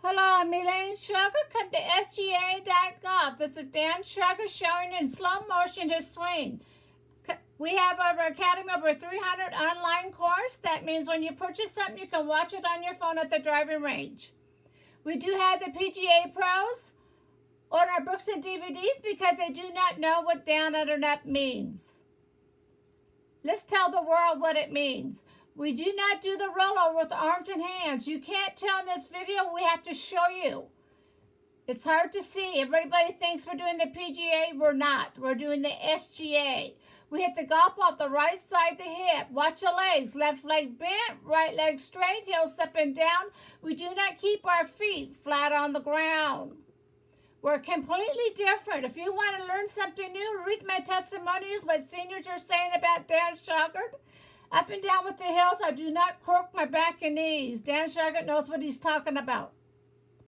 Hello, I'm Elaine Shauger. Come to SGA.gov. This is Dan Shauger showing in slow motion his swing. We have over Academy over 300 online course. That means when you purchase something, you can watch it on your phone at the driving range. We do have the PGA pros on our books and DVDs because they do not know what down, under, and up means. Let's tell the world what it means. We do not do the rollover with arms and hands. You can't tell in this video. We have to show you. It's hard to see. Everybody thinks we're doing the PGA. We're not. We're doing the SGA. We hit the golf off the right side of the hip. Watch the legs. Left leg bent, right leg straight, heels up and down. We do not keep our feet flat on the ground. We're completely different. If you want to learn something new, read my testimonials, what seniors are saying about Dan Shauger. Up and down with the hills, I do not cork my back and knees. Dan Shauger knows what he's talking about.